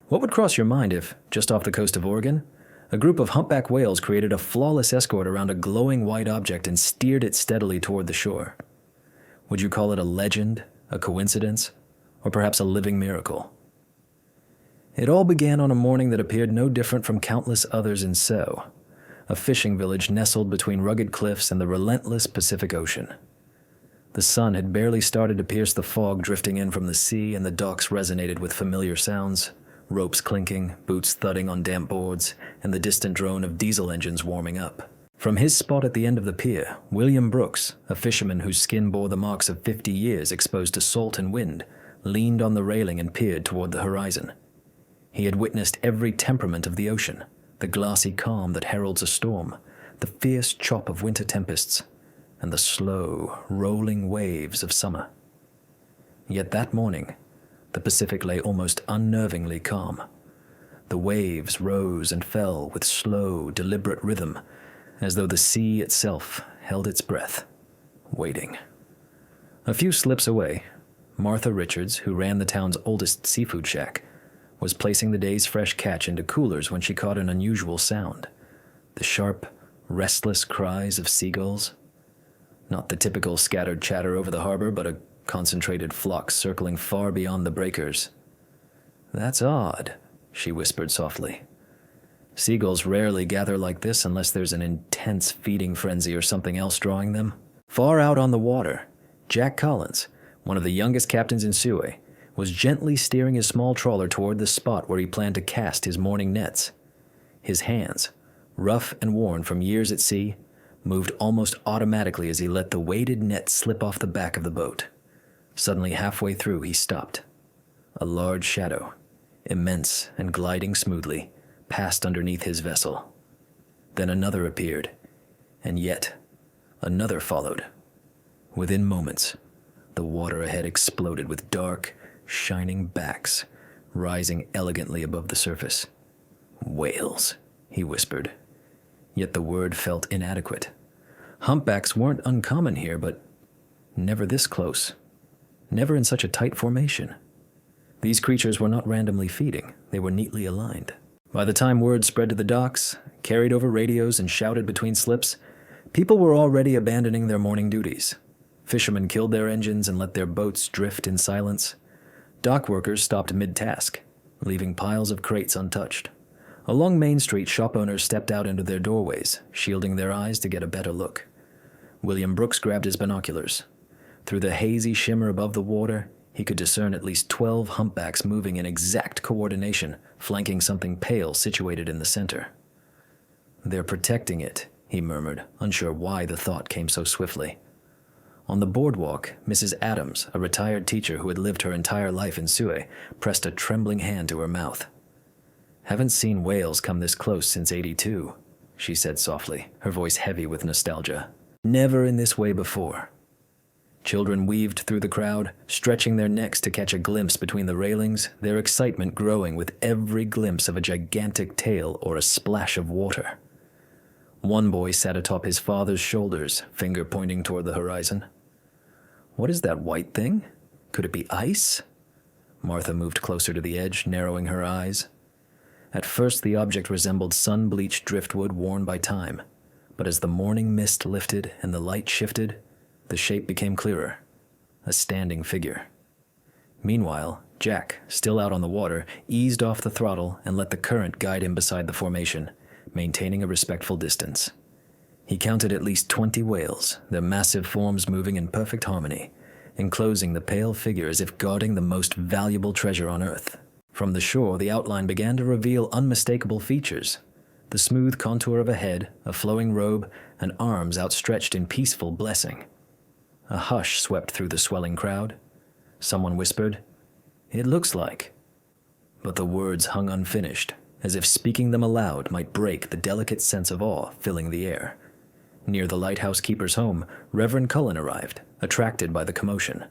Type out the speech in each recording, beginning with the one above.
What would cross your mind if, just off the coast of Oregon, a group of humpback whales created a flawless escort around a glowing white object and steered it steadily toward the shore? Would you call it a legend, a coincidence, or perhaps a living miracle? It all began on a morning that appeared no different from countless others in So, a fishing village nestled between rugged cliffs and the relentless Pacific Ocean. The sun had barely started to pierce the fog drifting in from the sea, and the docks resonated with familiar sounds, ropes clinking, boots thudding on damp boards, and the distant drone of diesel engines warming up. From his spot at the end of the pier, William Brooks, a fisherman whose skin bore the marks of 50 years exposed to salt and wind, leaned on the railing and peered toward the horizon. He had witnessed every temperament of the ocean, the glassy calm that heralds a storm, the fierce chop of winter tempests, and the slow, rolling waves of summer. Yet that morning, the Pacific lay almost unnervingly calm. The waves rose and fell with slow, deliberate rhythm, as though the sea itself held its breath, waiting. A few slips away, Martha Richards, who ran the town's oldest seafood shack, was placing the day's fresh catch into coolers when she caught an unusual sound. The sharp, restless cries of seagulls. Not the typical scattered chatter over the harbor, but a concentrated flock circling far beyond the breakers. "That's odd," she whispered softly. "Seagulls rarely gather like this unless there's an intense feeding frenzy or something else drawing them." Far out on the water, Jack Collins, one of the youngest captains in Sue, was gently steering his small trawler toward the spot where he planned to cast his morning nets. His hands, rough and worn from years at sea, moved almost automatically as he let the weighted net slip off the back of the boat. Suddenly, halfway through, he stopped. A large shadow, immense and gliding smoothly, passed underneath his vessel. Then another appeared, and yet another followed. Within moments, the water ahead exploded with dark, shining backs, rising elegantly above the surface. "Whales," he whispered. Yet the word felt inadequate. Humpbacks weren't uncommon here, but never this close. Never in such a tight formation. These creatures were not randomly feeding, they were neatly aligned. By the time word spread to the docks, carried over radios and shouted between slips, people were already abandoning their morning duties. Fishermen killed their engines and let their boats drift in silence. Dock workers stopped mid-task, leaving piles of crates untouched. Along Main Street, shop owners stepped out into their doorways, shielding their eyes to get a better look. William Brooks grabbed his binoculars. Through the hazy shimmer above the water, he could discern at least 12 humpbacks moving in exact coordination, flanking something pale situated in the center. "They're protecting it," he murmured, unsure why the thought came so swiftly. On the boardwalk, Mrs. Adams, a retired teacher who had lived her entire life in Sue, pressed a trembling hand to her mouth. "Haven't seen whales come this close since '82, she said softly, her voice heavy with nostalgia. "Never in this way before." Children weaved through the crowd, stretching their necks to catch a glimpse between the railings, their excitement growing with every glimpse of a gigantic tail or a splash of water. One boy sat atop his father's shoulders, finger pointing toward the horizon. "What is that white thing? Could it be ice?" Martha moved closer to the edge, narrowing her eyes. At first the object resembled sun-bleached driftwood worn by time, but as the morning mist lifted and the light shifted, the shape became clearer. A standing figure. Meanwhile, Jack, still out on the water, eased off the throttle and let the current guide him beside the formation, maintaining a respectful distance. He counted at least 20 whales, their massive forms moving in perfect harmony, enclosing the pale figure as if guarding the most valuable treasure on Earth. From the shore, the outline began to reveal unmistakable features. The smooth contour of a head, a flowing robe, and arms outstretched in peaceful blessing. A hush swept through the swelling crowd. Someone whispered, "It looks like." But the words hung unfinished, as if speaking them aloud might break the delicate sense of awe filling the air. Near the lighthouse keeper's home, Reverend Cullen arrived, attracted by the commotion.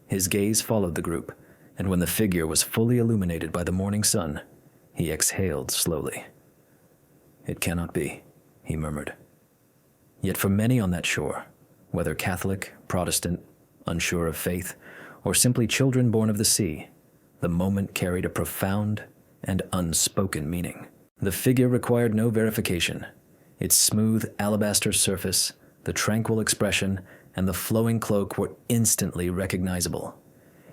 His gaze followed the group, and when the figure was fully illuminated by the morning sun, he exhaled slowly. "It cannot be," he murmured. Yet for many on that shore, whether Catholic, Protestant, unsure of faith, or simply children born of the sea, the moment carried a profound and unspoken meaning. The figure required no verification. Its smooth alabaster surface, the tranquil expression, and the flowing cloak were instantly recognizable.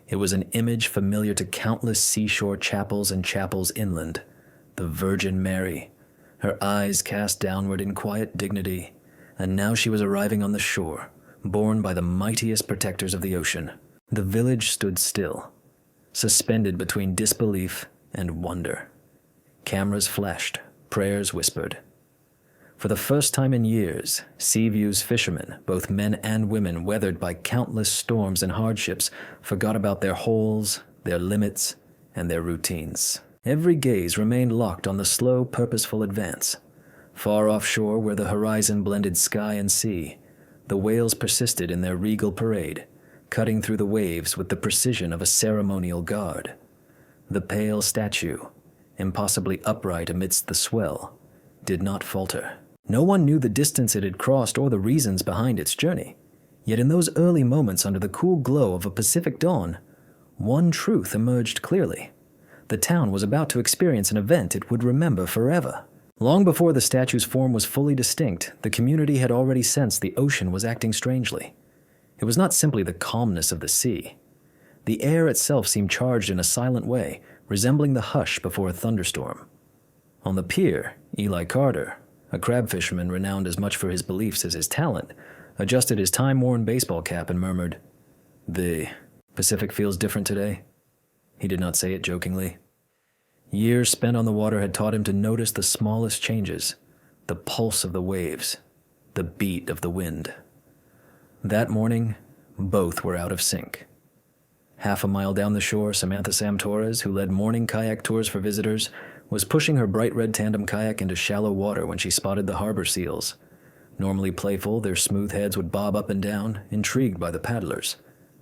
It was an image familiar to countless seashore chapels and chapels inland. The Virgin Mary, her eyes cast downward in quiet dignity, and now she was arriving on the shore, borne by the mightiest protectors of the ocean. The village stood still, suspended between disbelief and wonder. Cameras flashed, prayers whispered. For the first time in years, Seaview's fishermen, both men and women weathered by countless storms and hardships, forgot about their holes, their limits, and their routines. Every gaze remained locked on the slow, purposeful advance. Far offshore, where the horizon blended sky and sea, the whales persisted in their regal parade, cutting through the waves with the precision of a ceremonial guard. The pale statue, impossibly upright amidst the swell, did not falter. No one knew the distance it had crossed or the reasons behind its journey. Yet in those early moments under the cool glow of a Pacific dawn, one truth emerged clearly. The town was about to experience an event it would remember forever. Long before the statue's form was fully distinct, the community had already sensed the ocean was acting strangely. It was not simply the calmness of the sea. The air itself seemed charged in a silent way, resembling the hush before a thunderstorm. On the pier, Eli Carter, a crab fisherman renowned as much for his beliefs as his talent, adjusted his time-worn baseball cap and murmured, "The Pacific feels different today." He did not say it jokingly. Years spent on the water had taught him to notice the smallest changes, the pulse of the waves, the beat of the wind. That morning, both were out of sync. Half a mile down the shore, Samantha Sam Torres, who led morning kayak tours for visitors, was pushing her bright red tandem kayak into shallow water when she spotted the harbor seals. Normally playful, their smooth heads would bob up and down, intrigued by the paddlers.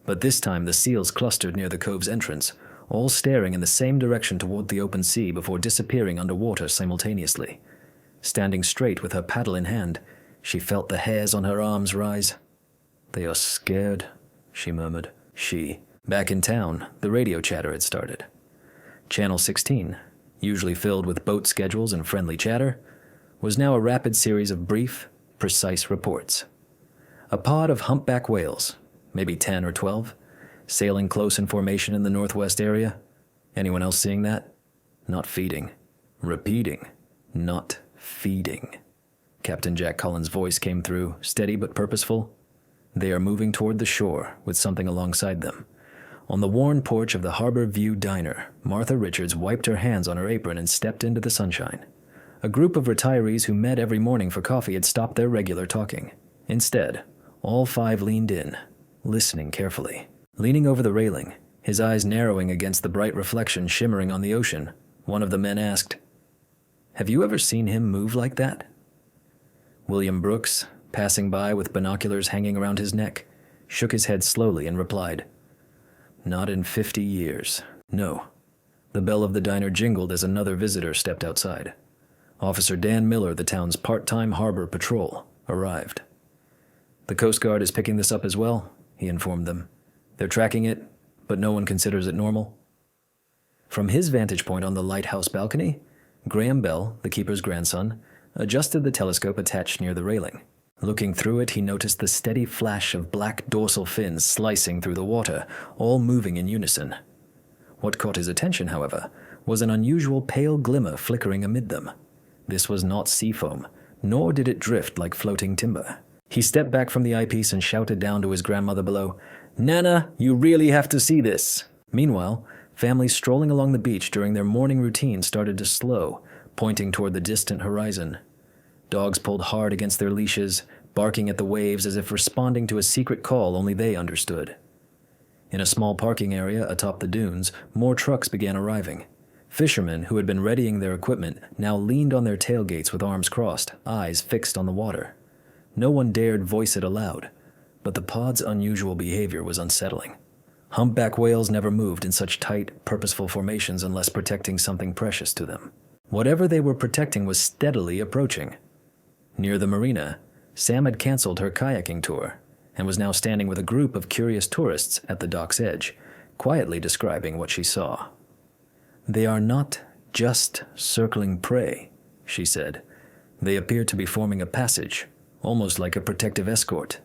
But this time the seals clustered near the cove's entrance, all staring in the same direction toward the open sea before disappearing underwater simultaneously. Standing straight with her paddle in hand, she felt the hairs on her arms rise. "They are scared," she murmured. Back in town, the radio chatter had started. Channel 16, usually filled with boat schedules and friendly chatter, was now a rapid series of brief, precise reports. A pod of humpback whales, maybe 10 or 12, sailing close in formation in the northwest area. Anyone else seeing that? Not feeding. Repeating. Not feeding. Captain Jack Cullen's voice came through, steady but purposeful. They are moving toward the shore with something alongside them. On the worn porch of the Harbor View Diner, Martha Richards wiped her hands on her apron and stepped into the sunshine. A group of retirees who met every morning for coffee had stopped their regular talking. Instead, all five leaned in, listening carefully. Leaning over the railing, his eyes narrowing against the bright reflection shimmering on the ocean, one of the men asked, "Have you ever seen him move like that?" William Brooks, passing by with binoculars hanging around his neck, shook his head slowly and replied, "Not in 50 years. No." The bell of the diner jingled as another visitor stepped outside. Officer Dan Miller, the town's part-time harbor patrol, arrived. "The Coast Guard is picking this up as well," he informed them. "They're tracking it, but no one considers it normal." From his vantage point on the lighthouse balcony, Graham Bell, the keeper's grandson, adjusted the telescope attached near the railing. Looking through it, he noticed the steady flash of black dorsal fins slicing through the water, all moving in unison. What caught his attention, however, was an unusual pale glimmer flickering amid them. This was not sea foam, nor did it drift like floating timber. He stepped back from the eyepiece and shouted down to his grandmother below, "Nana, you really have to see this." Meanwhile, families strolling along the beach during their morning routine started to slow, pointing toward the distant horizon. Dogs pulled hard against their leashes, barking at the waves as if responding to a secret call only they understood. In a small parking area atop the dunes, more trucks began arriving. Fishermen who had been readying their equipment now leaned on their tailgates with arms crossed, eyes fixed on the water. No one dared voice it aloud, but the pod's unusual behavior was unsettling. Humpback whales never moved in such tight, purposeful formations unless protecting something precious to them. Whatever they were protecting was steadily approaching. Near the marina, Sam had canceled her kayaking tour and was now standing with a group of curious tourists at the dock's edge, quietly describing what she saw. "They are not Just circling prey, she said. They appeared to be forming a passage, almost like a protective escort.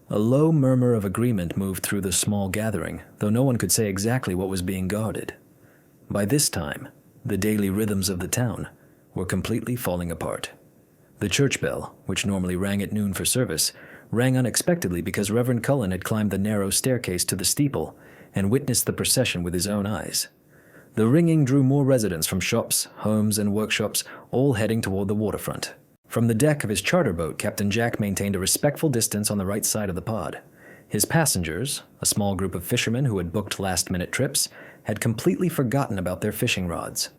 A low murmur of agreement moved through the small gathering, though no one could say exactly what was being guarded. By this time, the daily rhythms of the town were completely falling apart. The church bell, which normally rang at noon for service, rang unexpectedly because Reverend Cullen had climbed the narrow staircase to the steeple and witnessed the procession with his own eyes. The ringing drew more residents from shops, homes, and workshops, all heading toward the waterfront. From the deck of his charter boat, Captain Jack maintained a respectful distance on the right side of the pod. His passengers, a small group of fishermen who had booked last-minute trips, had completely forgotten about their fishing rods.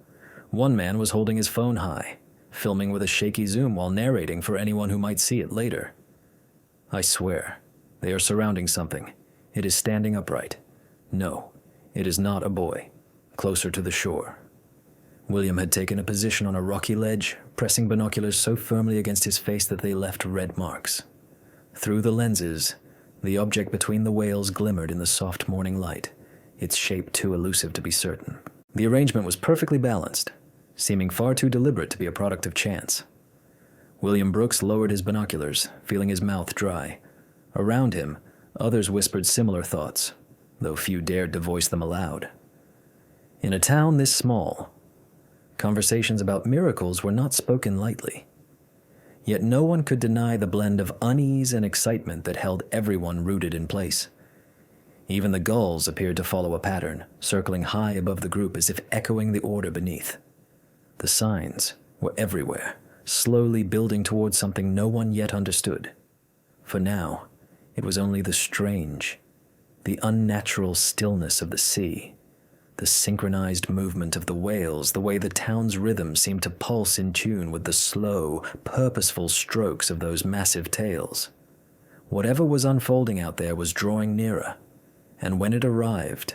One man was holding his phone high, filming with a shaky zoom while narrating for anyone who might see it later. I swear, they are surrounding something. It is standing upright. No, it is not a boy. Closer to the shore. William had taken a position on a rocky ledge, pressing binoculars so firmly against his face that they left red marks. Through the lenses, the object between the whales glimmered in the soft morning light, its shape too elusive to be certain. The arrangement was perfectly balanced, seeming far too deliberate to be a product of chance. William Brooks lowered his binoculars, feeling his mouth dry. Around him, others whispered similar thoughts, though few dared to voice them aloud. In a town this small, conversations about miracles were not spoken lightly. Yet no one could deny the blend of unease and excitement that held everyone rooted in place. Even the gulls appeared to follow a pattern, circling high above the group as if echoing the order beneath. The signs were everywhere, slowly building towards something no one yet understood. For now, it was only the strange, the unnatural stillness of the sea, the synchronized movement of the whales, the way the town's rhythm seemed to pulse in tune with the slow, purposeful strokes of those massive tails. Whatever was unfolding out there was drawing nearer, and when it arrived,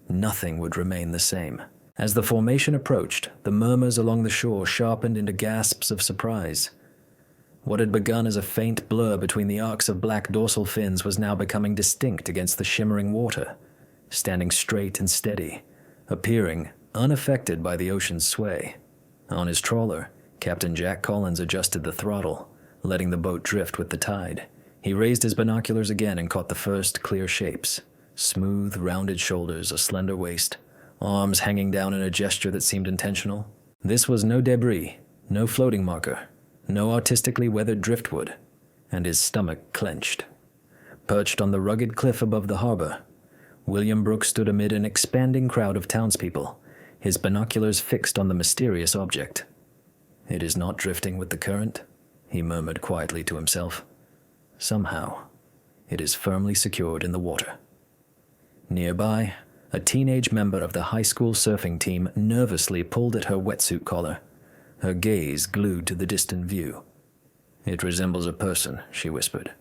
nothing would remain the same. As the formation approached, the murmurs along the shore sharpened into gasps of surprise. What had begun as a faint blur between the arcs of black dorsal fins was now becoming distinct against the shimmering water, standing straight and steady, appearing unaffected by the ocean's sway. On his trawler, Captain Jack Collins adjusted the throttle, letting the boat drift with the tide. He raised his binoculars again and caught the first clear shapes. Smooth, rounded shoulders, a slender waist, arms hanging down in a gesture that seemed intentional. This was no debris, no floating marker, no artistically weathered driftwood, and his stomach clenched. Perched on the rugged cliff above the harbor, William Brooks stood amid an expanding crowd of townspeople, his binoculars fixed on the mysterious object. "It is not drifting with the current," he murmured quietly to himself. "Somehow, it is firmly secured in the water." Nearby, a teenage member of the high school surfing team nervously pulled at her wetsuit collar, her gaze glued to the distant view. "It resembles a person," she whispered,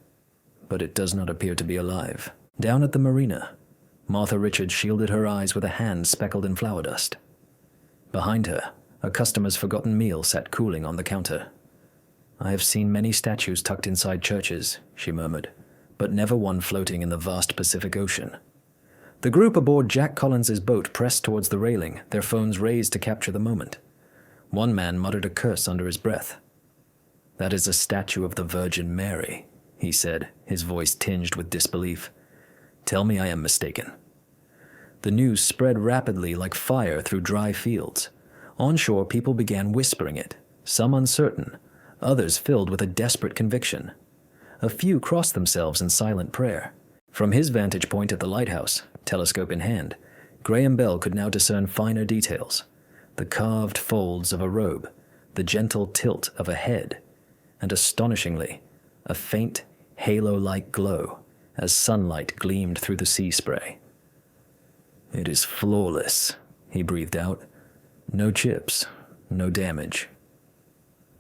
"but it does not appear to be alive." Down at the marina, Martha Richards shielded her eyes with a hand speckled in flour dust. Behind her, a customer's forgotten meal sat cooling on the counter. "I have seen many statues tucked inside churches," she murmured, "but never one floating in the vast Pacific Ocean." The group aboard Jack Collins's boat pressed towards the railing, their phones raised to capture the moment. One man muttered a curse under his breath. "That is a statue of the Virgin Mary," he said, his voice tinged with disbelief. "Tell me I am mistaken." The news spread rapidly like fire through dry fields. Onshore, people began whispering it, some uncertain, others filled with a desperate conviction. A few crossed themselves in silent prayer. From his vantage point at the lighthouse, telescope in hand, Graham Bell could now discern finer details: the carved folds of a robe, the gentle tilt of a head, and astonishingly, a faint, halo-like glow as sunlight gleamed through the sea spray. "It is flawless," he breathed out. "No chips, no damage."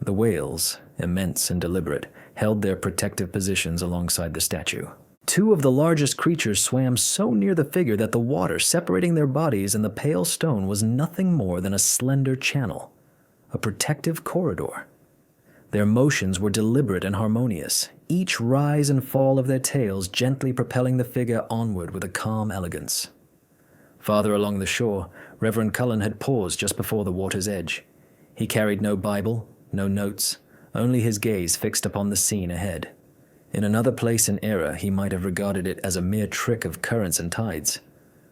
The whales, immense and deliberate, held their protective positions alongside the statue. Two of the largest creatures swam so near the figure that the water separating their bodies and the pale stone was nothing more than a slender channel, a protective corridor. Their motions were deliberate and harmonious, each rise and fall of their tails gently propelling the figure onward with a calm elegance. Farther along the shore, Reverend Cullen had paused just before the water's edge. He carried no Bible, no notes, only his gaze fixed upon the scene ahead. In another place and era, he might have regarded it as a mere trick of currents and tides.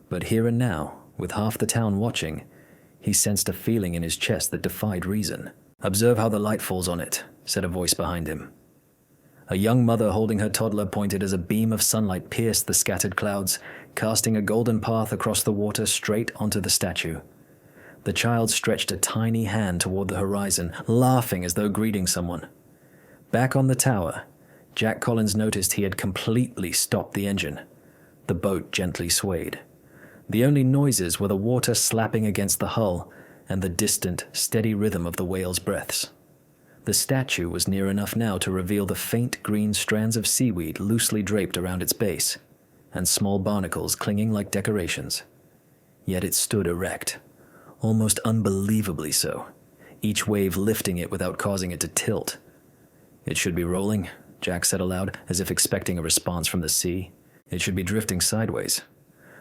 But here and now, with half the town watching, he sensed a feeling in his chest that defied reason. "Observe how the light falls on it," said a voice behind him. A young mother holding her toddler pointed as a beam of sunlight pierced the scattered clouds, casting a golden path across the water straight onto the statue. The child stretched a tiny hand toward the horizon, laughing as though greeting someone. Back on the tower, Jack Collins noticed he had completely stopped the engine. The boat gently swayed. The only noises were the water slapping against the hull and the distant, steady rhythm of the whale's breaths. The statue was near enough now to reveal the faint green strands of seaweed loosely draped around its base, and small barnacles clinging like decorations. Yet it stood erect, almost unbelievably so, each wave lifting it without causing it to tilt. "It should be rolling," Jack said aloud, as if expecting a response from the sea. "It should be drifting sideways."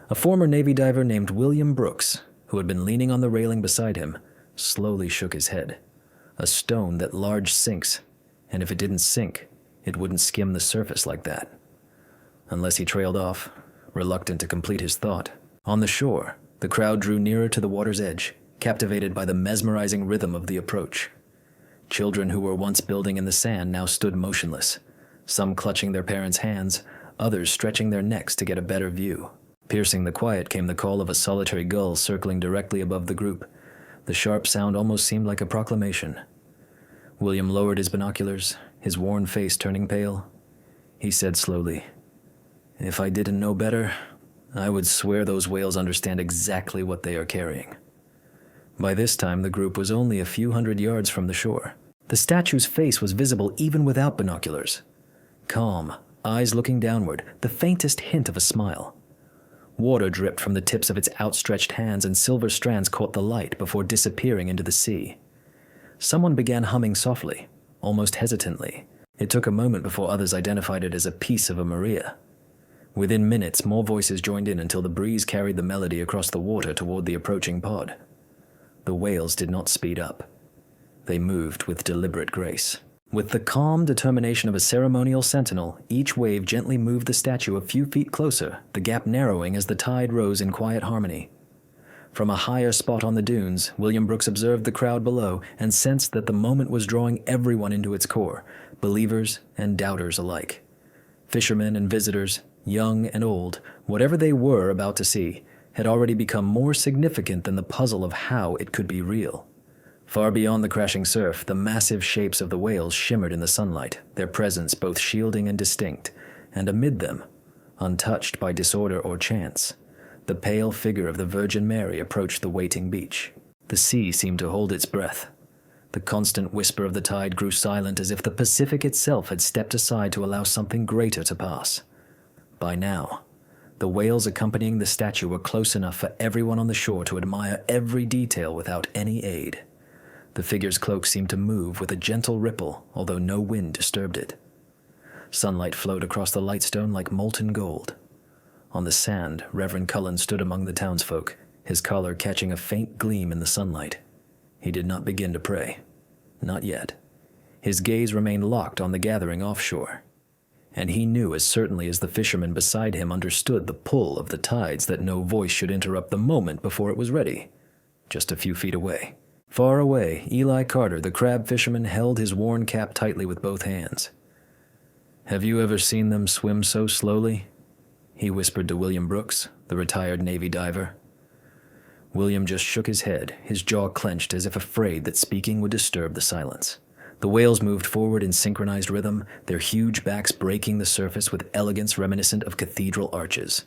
A former Navy diver named William Brooks, who had been leaning on the railing beside him, slowly shook his head. A stone that large sinks, and if it didn't sink, it wouldn't skim the surface like that. Unless he trailed off, reluctant to complete his thought. On the shore, the crowd drew nearer to the water's edge, captivated by the mesmerizing rhythm of the approach. Children who were once building in the sand now stood motionless, some clutching their parents' hands, others stretching their necks to get a better view. Piercing the quiet came the call of a solitary gull circling directly above the group. The sharp sound almost seemed like a proclamation. William lowered his binoculars, his worn face turning pale. He said slowly, "If I didn't know better, I would swear those whales understand exactly what they are carrying." By this time, the group was only a few hundred yards from the shore. The statue's face was visible even without binoculars. Calm, eyes looking downward, the faintest hint of a smile. Water dripped from the tips of its outstretched hands, and silver strands caught the light before disappearing into the sea. Someone began humming softly, almost hesitantly. It took a moment before others identified it as a piece of a Maria. Within minutes, more voices joined in until the breeze carried the melody across the water toward the approaching pod. The whales did not speed up. They moved with deliberate grace. With the calm determination of a ceremonial sentinel, each wave gently moved the statue a few feet closer, the gap narrowing as the tide rose in quiet harmony. From a higher spot on the dunes, William Brooks observed the crowd below and sensed that the moment was drawing everyone into its core, believers and doubters alike. Fishermen and visitors, young and old, whatever they were about to see, had already become more significant than the puzzle of how it could be real. Far beyond the crashing surf, the massive shapes of the whales shimmered in the sunlight, their presence both shielding and distinct, and amid them, untouched by disorder or chance, the pale figure of the Virgin Mary approached the waiting beach. The sea seemed to hold its breath. The constant whisper of the tide grew silent, as if the Pacific itself had stepped aside to allow something greater to pass. By now, the whales accompanying the statue were close enough for everyone on the shore to admire every detail without any aid. The figure's cloak seemed to move with a gentle ripple, although no wind disturbed it. Sunlight flowed across the lightstone like molten gold. On the sand, Reverend Cullen stood among the townsfolk, his collar catching a faint gleam in the sunlight. He did not begin to pray. Not yet. His gaze remained locked on the gathering offshore. And he knew as certainly as the fisherman beside him understood the pull of the tides that no voice should interrupt the moment before it was ready. Just a few feet away. Far away, Eli Carter, the crab fisherman, held his worn cap tightly with both hands. "Have you ever seen them swim so slowly?" he whispered to William Brooks, the retired Navy diver. William just shook his head, his jaw clenched as if afraid that speaking would disturb the silence. The whales moved forward in synchronized rhythm, their huge backs breaking the surface with elegance reminiscent of cathedral arches.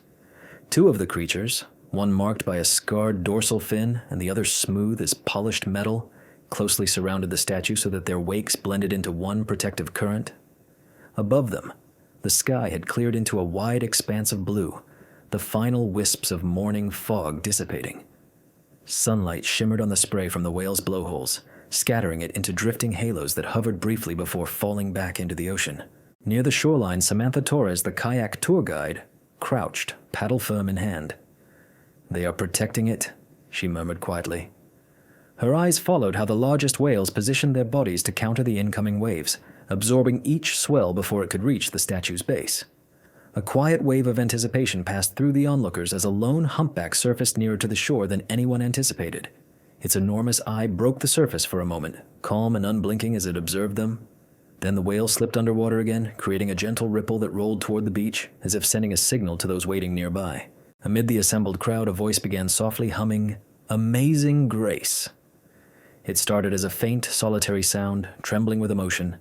Two of the creatures, one marked by a scarred dorsal fin and the other smooth as polished metal, closely surrounded the statue so that their wakes blended into one protective current. Above them, the sky had cleared into a wide expanse of blue, the final wisps of morning fog dissipating. Sunlight shimmered on the spray from the whales' blowholes, scattering it into drifting halos that hovered briefly before falling back into the ocean. Near the shoreline, Samantha Torres, the kayak tour guide, crouched, paddle firm in hand. "They are protecting it," she murmured quietly. Her eyes followed how the largest whales positioned their bodies to counter the incoming waves, absorbing each swell before it could reach the statue's base. A quiet wave of anticipation passed through the onlookers as a lone humpback surfaced nearer to the shore than anyone anticipated. Its enormous eye broke the surface for a moment, calm and unblinking as it observed them. Then the whale slipped underwater again, creating a gentle ripple that rolled toward the beach, as if sending a signal to those waiting nearby. Amid the assembled crowd, a voice began softly humming, "Amazing Grace." It started as a faint, solitary sound, trembling with emotion,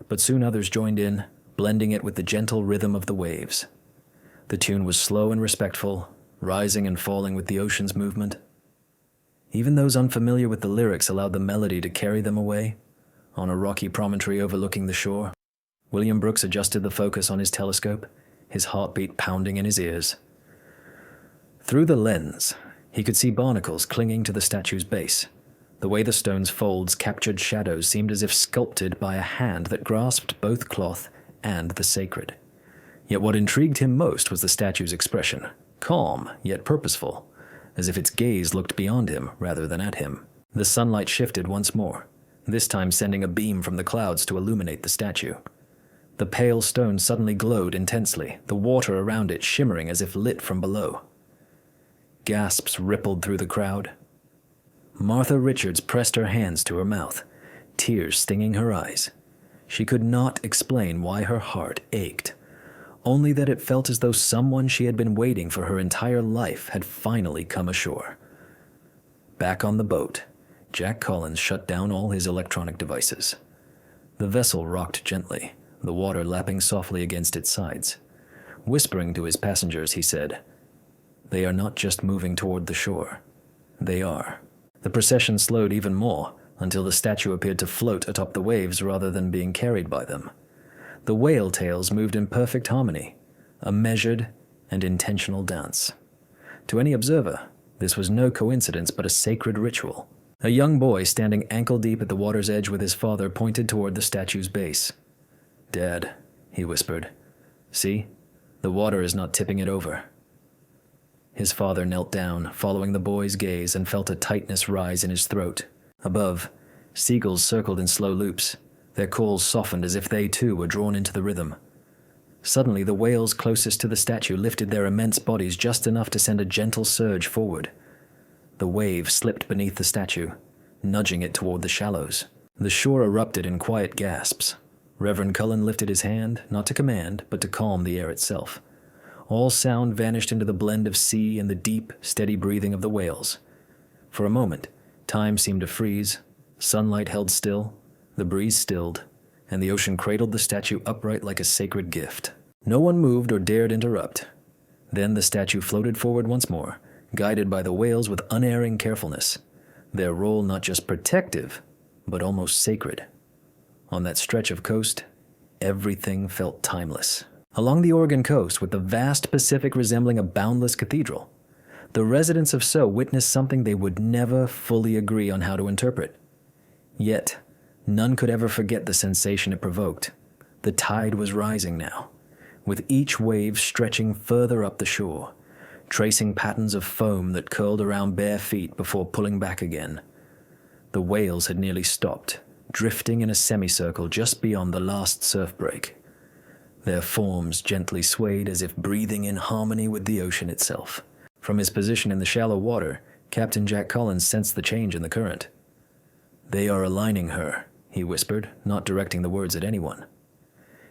but soon others joined in, blending it with the gentle rhythm of the waves. The tune was slow and respectful, rising and falling with the ocean's movement. Even those unfamiliar with the lyrics allowed the melody to carry them away. On a rocky promontory overlooking the shore, William Brooks adjusted the focus on his telescope, his heartbeat pounding in his ears. Through the lens, he could see barnacles clinging to the statue's base. The way the stone's folds captured shadows seemed as if sculpted by a hand that grasped both cloth and the sacred. Yet what intrigued him most was the statue's expression, calm yet purposeful, as if its gaze looked beyond him rather than at him. The sunlight shifted once more, this time sending a beam from the clouds to illuminate the statue. The pale stone suddenly glowed intensely, the water around it shimmering as if lit from below. Gasps rippled through the crowd. Martha Richards pressed her hands to her mouth, tears stinging her eyes. She could not explain why her heart ached, only that it felt as though someone she had been waiting for her entire life had finally come ashore. Back on the boat, Jack Collins shut down all his electronic devices. The vessel rocked gently, the water lapping softly against its sides. Whispering to his passengers, he said, "They are not just moving toward the shore. They are." The procession slowed even more, until the statue appeared to float atop the waves rather than being carried by them. The whale tails moved in perfect harmony, a measured and intentional dance. To any observer, this was no coincidence but a sacred ritual. A young boy standing ankle-deep at the water's edge with his father pointed toward the statue's base. "Dad," he whispered, "see? The water is not tipping it over." His father knelt down, following the boy's gaze, and felt a tightness rise in his throat. Above, seagulls circled in slow loops, their calls softened as if they too were drawn into the rhythm. Suddenly, the whales closest to the statue lifted their immense bodies just enough to send a gentle surge forward. The wave slipped beneath the statue, nudging it toward the shallows. The shore erupted in quiet gasps. Reverend Cullen lifted his hand, not to command, but to calm the air itself. All sound vanished into the blend of sea and the deep, steady breathing of the whales. For a moment, time seemed to freeze, sunlight held still, the breeze stilled, and the ocean cradled the statue upright like a sacred gift. No one moved or dared interrupt. Then the statue floated forward once more, guided by the whales with unerring carefulness, their role not just protective, but almost sacred. On that stretch of coast, everything felt timeless. Along the Oregon coast, with the vast Pacific resembling a boundless cathedral, the residents of So witnessed something they would never fully agree on how to interpret. Yet, none could ever forget the sensation it provoked. The tide was rising now, with each wave stretching further up the shore, tracing patterns of foam that curled around bare feet before pulling back again. The whales had nearly stopped, drifting in a semicircle just beyond the last surf break. Their forms gently swayed as if breathing in harmony with the ocean itself. From his position in the shallow water, Captain Jack Collins sensed the change in the current. "They are aligning her," he whispered, not directing the words at anyone.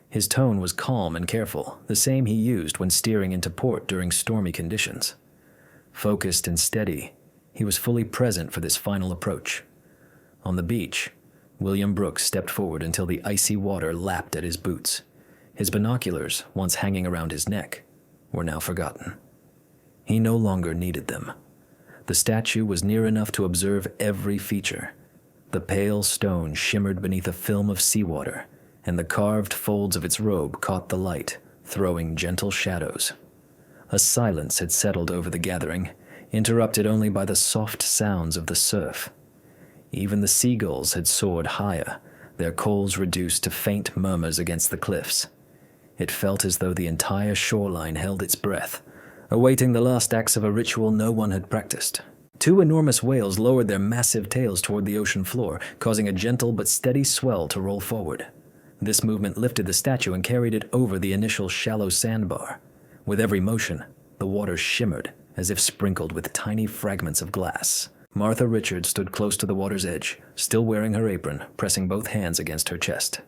His tone was calm and careful, the same he used when steering into port during stormy conditions. Focused and steady, he was fully present for this final approach. On the beach, William Brooks stepped forward until the icy water lapped at his boots. His binoculars, once hanging around his neck, were now forgotten. He no longer needed them. The statue was near enough to observe every feature. The pale stone shimmered beneath a film of seawater, and the carved folds of its robe caught the light, throwing gentle shadows. A silence had settled over the gathering, interrupted only by the soft sounds of the surf. Even the seagulls had soared higher, their calls reduced to faint murmurs against the cliffs. It felt as though the entire shoreline held its breath, awaiting the last acts of a ritual no one had practiced. Two enormous whales lowered their massive tails toward the ocean floor, causing a gentle but steady swell to roll forward. This movement lifted the statue and carried it over the initial shallow sandbar. With every motion, the water shimmered, as if sprinkled with tiny fragments of glass. Martha Richards stood close to the water's edge, still wearing her apron, pressing both hands against her chest.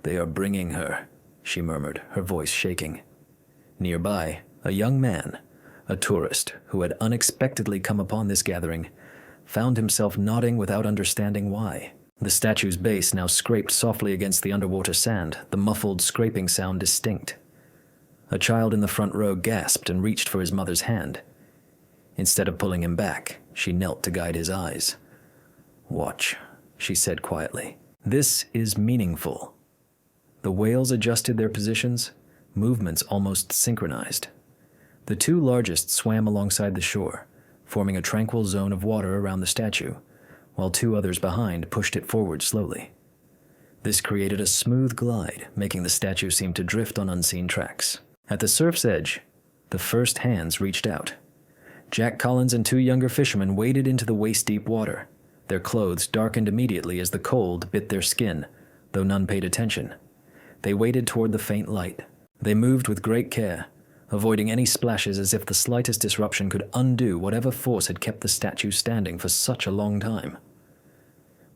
"They are bringing her," she murmured, her voice shaking. Nearby, a young man, a tourist who had unexpectedly come upon this gathering, found himself nodding without understanding why. The statue's base now scraped softly against the underwater sand, the muffled scraping sound distinct. A child in the front row gasped and reached for his mother's hand. Instead of pulling him back, she knelt to guide his eyes. "Watch," she said quietly. "This is meaningful." The whales adjusted their positions, movements almost synchronized. The two largest swam alongside the shore, forming a tranquil zone of water around the statue, while two others behind pushed it forward slowly. This created a smooth glide, making the statue seem to drift on unseen tracks. At the surf's edge, the first hands reached out. Jack Collins and two younger fishermen waded into the waist-deep water. Their clothes darkened immediately as the cold bit their skin, though none paid attention. They waded toward the faint light. They moved with great care, avoiding any splashes as if the slightest disruption could undo whatever force had kept the statue standing for such a long time.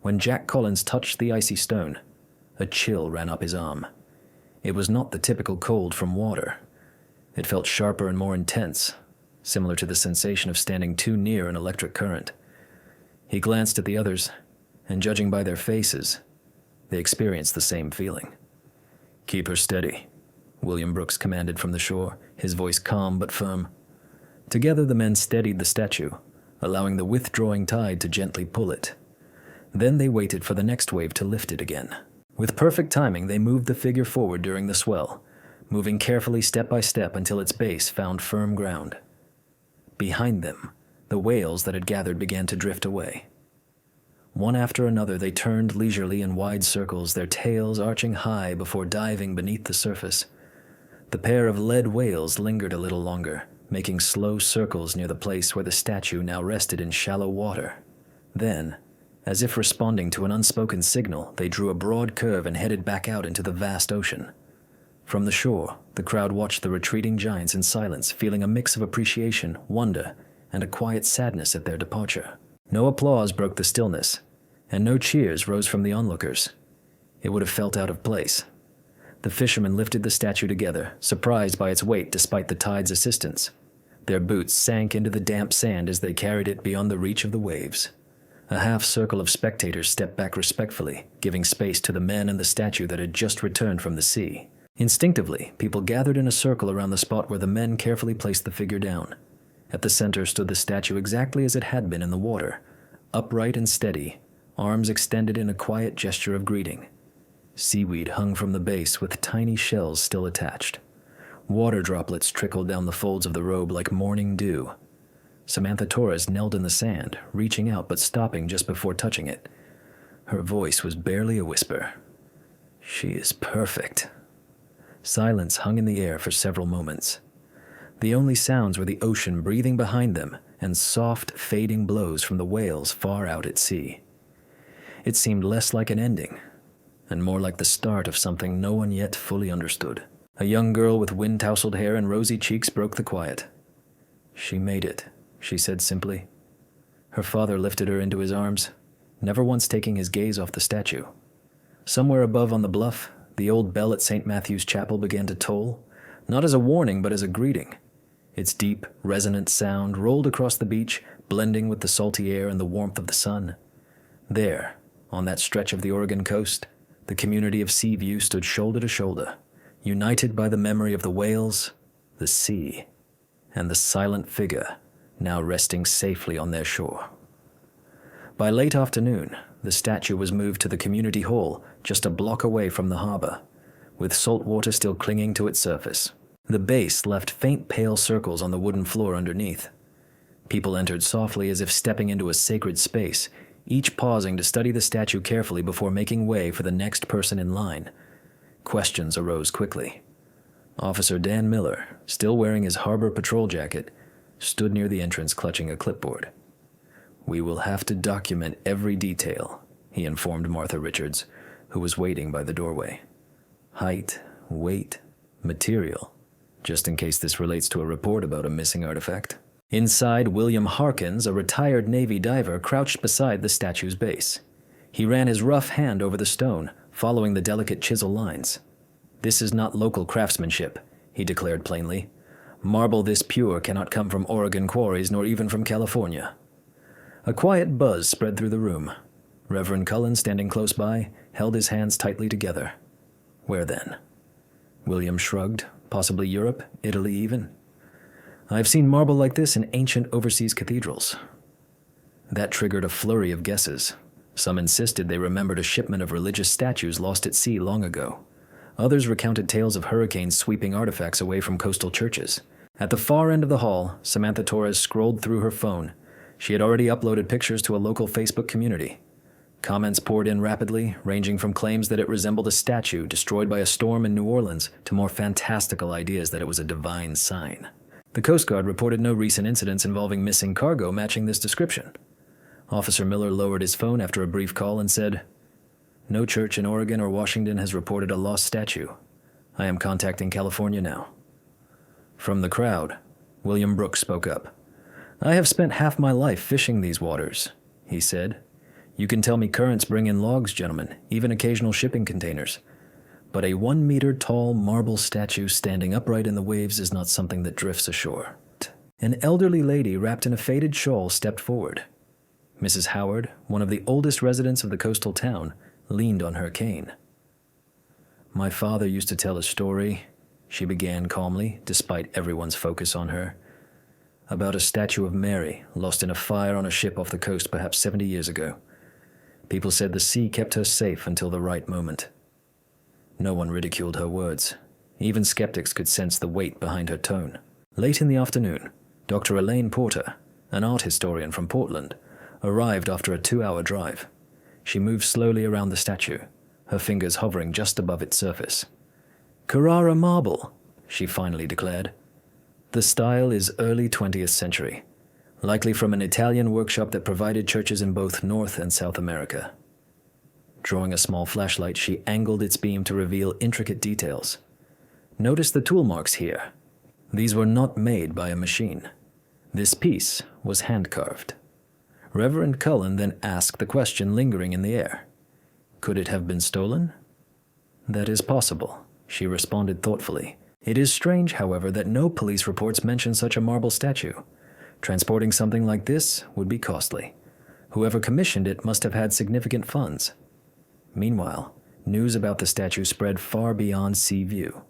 When Jack Collins touched the icy stone, a chill ran up his arm. It was not the typical cold from water. It felt sharper and more intense, similar to the sensation of standing too near an electric current. He glanced at the others, and judging by their faces, they experienced the same feeling. "Keep her steady," William Brooks commanded from the shore, his voice calm but firm. Together the men steadied the statue, allowing the withdrawing tide to gently pull it. Then they waited for the next wave to lift it again. With perfect timing, they moved the figure forward during the swell, moving carefully step by step until its base found firm ground. Behind them, the whales that had gathered began to drift away. One after another, they turned leisurely in wide circles, their tails arching high before diving beneath the surface. The pair of lead whales lingered a little longer, making slow circles near the place where the statue now rested in shallow water. Then, as if responding to an unspoken signal, they drew a broad curve and headed back out into the vast ocean. From the shore, the crowd watched the retreating giants in silence, feeling a mix of appreciation, wonder, and a quiet sadness at their departure. No applause broke the stillness, and no cheers rose from the onlookers. It would have felt out of place. The fishermen lifted the statue together, surprised by its weight despite the tide's assistance. Their boots sank into the damp sand as they carried it beyond the reach of the waves. A half circle of spectators stepped back respectfully, giving space to the men and the statue that had just returned from the sea. Instinctively, people gathered in a circle around the spot where the men carefully placed the figure down. At the center stood the statue exactly as it had been in the water, upright and steady, arms extended in a quiet gesture of greeting. Seaweed hung from the base with tiny shells still attached. Water droplets trickled down the folds of the robe like morning dew. Samantha Torres knelt in the sand, reaching out but stopping just before touching it. Her voice was barely a whisper. "She is perfect." Silence hung in the air for several moments. The only sounds were the ocean breathing behind them and soft, fading blows from the whales far out at sea. It seemed less like an ending, and more like the start of something no one yet fully understood. A young girl with wind-tousled hair and rosy cheeks broke the quiet. "She made it," she said simply. Her father lifted her into his arms, never once taking his gaze off the statue. Somewhere above on the bluff, the old bell at St. Matthew's Chapel began to toll, not as a warning but as a greeting. Its deep, resonant sound rolled across the beach, blending with the salty air and the warmth of the sun. There, on that stretch of the Oregon coast, the community of Seaview stood shoulder to shoulder, united by the memory of the whales, the sea, and the silent figure now resting safely on their shore. By late afternoon, the statue was moved to the community hall just a block away from the harbor, with salt water still clinging to its surface. The base left faint pale circles on the wooden floor underneath. People entered softly as if stepping into a sacred space, each pausing to study the statue carefully before making way for the next person in line. Questions arose quickly. Officer Dan Miller, still wearing his harbor patrol jacket, stood near the entrance clutching a clipboard. "We will have to document every detail," he informed Martha Richards, who was waiting by the doorway. "Height, weight, material, just in case this relates to a report about a missing artifact." Inside, William Harkins, a retired Navy diver, crouched beside the statue's base. He ran his rough hand over the stone, following the delicate chisel lines. "This is not local craftsmanship," he declared plainly. "Marble this pure cannot come from Oregon quarries nor even from California." A quiet buzz spread through the room. Reverend Cullen, standing close by, held his hands tightly together. Where then? William shrugged. Possibly Europe, Italy even. "I've seen marble like this in ancient overseas cathedrals." That triggered a flurry of guesses. Some insisted they remembered a shipment of religious statues lost at sea long ago. Others recounted tales of hurricanes sweeping artifacts away from coastal churches. At the far end of the hall, Samantha Torres scrolled through her phone. She had already uploaded pictures to a local Facebook community. Comments poured in rapidly, ranging from claims that it resembled a statue destroyed by a storm in New Orleans to more fantastical ideas that it was a divine sign. The Coast Guard reported no recent incidents involving missing cargo matching this description. Officer Miller lowered his phone after a brief call and said, "No church in Oregon or Washington has reported a lost statue. I am contacting California now." From the crowd, William Brooks spoke up. "I have spent half my life fishing these waters," he said. "You can tell me currents bring in logs, gentlemen, even occasional shipping containers. But a 1-meter tall marble statue standing upright in the waves is not something that drifts ashore." An elderly lady wrapped in a faded shawl stepped forward. Mrs. Howard, one of the oldest residents of the coastal town, leaned on her cane. "My father used to tell a story," she began calmly, despite everyone's focus on her, "about a statue of Mary lost in a fire on a ship off the coast perhaps 70 years ago. People said the sea kept her safe until the right moment." No one ridiculed her words. Even skeptics could sense the weight behind her tone. Late in the afternoon, Dr. Elaine Porter, an art historian from Portland, arrived after a 2-hour drive. She moved slowly around the statue, her fingers hovering just above its surface. "Carrara marble," she finally declared. "The style is early 20th century, likely from an Italian workshop that provided churches in both North and South America." Drawing a small flashlight, she angled its beam to reveal intricate details. "Notice the tool marks here. These were not made by a machine. This piece was hand-carved." Reverend Cullen then asked the question lingering in the air. "Could it have been stolen?" "That is possible," she responded thoughtfully. "It is strange, however, that no police reports mention such a marble statue. Transporting something like this would be costly. Whoever commissioned it must have had significant funds." Meanwhile, news about the statue spread far beyond sea view.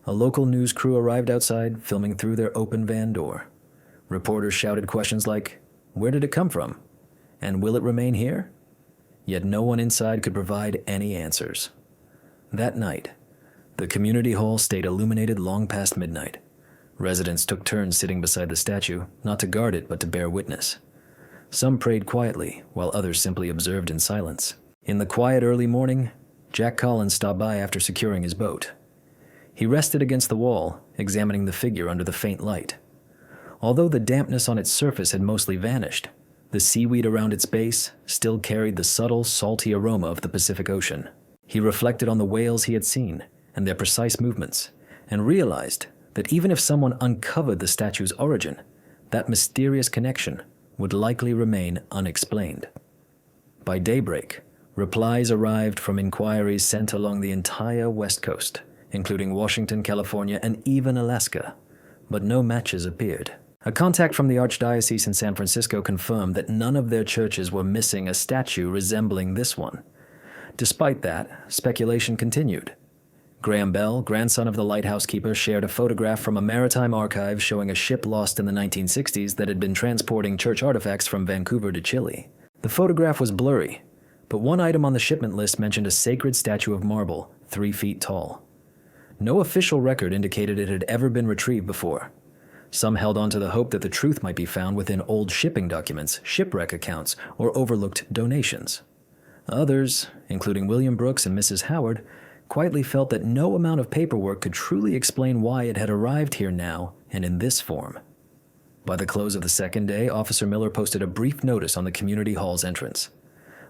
A local news crew arrived outside, filming through their open van door. Reporters shouted questions like, "Where did it come from? And will it remain here?" Yet no one inside could provide any answers. That night, the community hall stayed illuminated long past midnight. Residents took turns sitting beside the statue, not to guard it but to bear witness. Some prayed quietly, while others simply observed in silence. In the quiet early morning, Jack Collins stopped by after securing his boat. He rested against the wall, examining the figure under the faint light. Although the dampness on its surface had mostly vanished, the seaweed around its base still carried the subtle, salty aroma of the Pacific Ocean. He reflected on the whales he had seen and their precise movements, and realized that even if someone uncovered the statue's origin, that mysterious connection would likely remain unexplained. By daybreak, replies arrived from inquiries sent along the entire West Coast, including Washington, California, and even Alaska, but no matches appeared. A contact from the Archdiocese in San Francisco confirmed that none of their churches were missing a statue resembling this one. Despite that, speculation continued. Graham Bell, grandson of the lighthouse keeper, shared a photograph from a maritime archive showing a ship lost in the 1960s that had been transporting church artifacts from Vancouver to Chile. The photograph was blurry, but one item on the shipment list mentioned a sacred statue of marble, 3 feet tall. No official record indicated it had ever been retrieved before. Some held on to the hope that the truth might be found within old shipping documents, shipwreck accounts, or overlooked donations. Others, including William Brooks and Mrs. Howard, quietly felt that no amount of paperwork could truly explain why it had arrived here now and in this form. By the close of the second day, Officer Miller posted a brief notice on the community hall's entrance.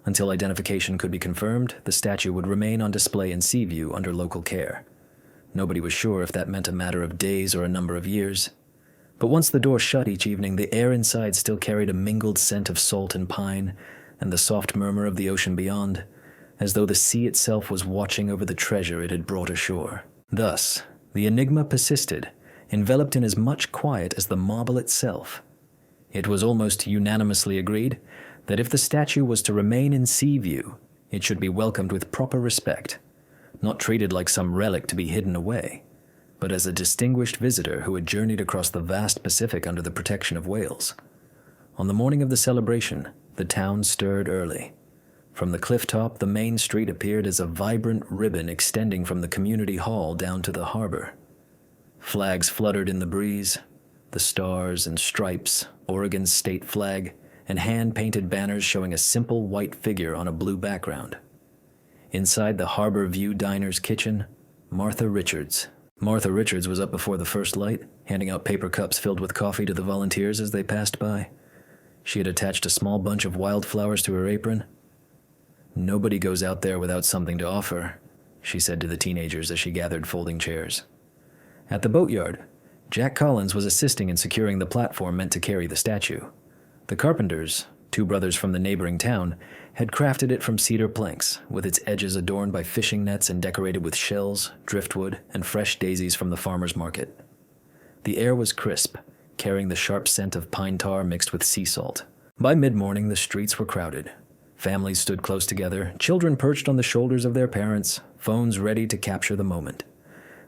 Until identification could be confirmed, the statue would remain on display in Seaview under local care. Nobody was sure if that meant a matter of days or a number of years. But once the door shut each evening, the air inside still carried a mingled scent of salt and pine, and the soft murmur of the ocean beyond, as though the sea itself was watching over the treasure it had brought ashore. Thus, the enigma persisted, enveloped in as much quiet as the marble itself. It was almost unanimously agreed that if the statue was to remain in Seaview, it should be welcomed with proper respect, not treated like some relic to be hidden away, but as a distinguished visitor who had journeyed across the vast Pacific under the protection of whales. On the morning of the celebration, the town stirred early. From the cliff top, the main street appeared as a vibrant ribbon extending from the community hall down to the harbor. Flags fluttered in the breeze, the stars and stripes, Oregon's state flag, and hand-painted banners showing a simple white figure on a blue background. Inside the Harbor View Diner's kitchen, Martha Richards was up before the first light, handing out paper cups filled with coffee to the volunteers as they passed by. She had attached a small bunch of wildflowers to her apron. "Nobody goes out there without something to offer," she said to the teenagers as she gathered folding chairs. At the boatyard, Jack Collins was assisting in securing the platform meant to carry the statue. The carpenters, 2 brothers from the neighboring town, had crafted it from cedar planks, with its edges adorned by fishing nets and decorated with shells, driftwood, and fresh daisies from the farmer's market. The air was crisp, carrying the sharp scent of pine tar mixed with sea salt. By mid-morning, the streets were crowded. Families stood close together, children perched on the shoulders of their parents, phones ready to capture the moment.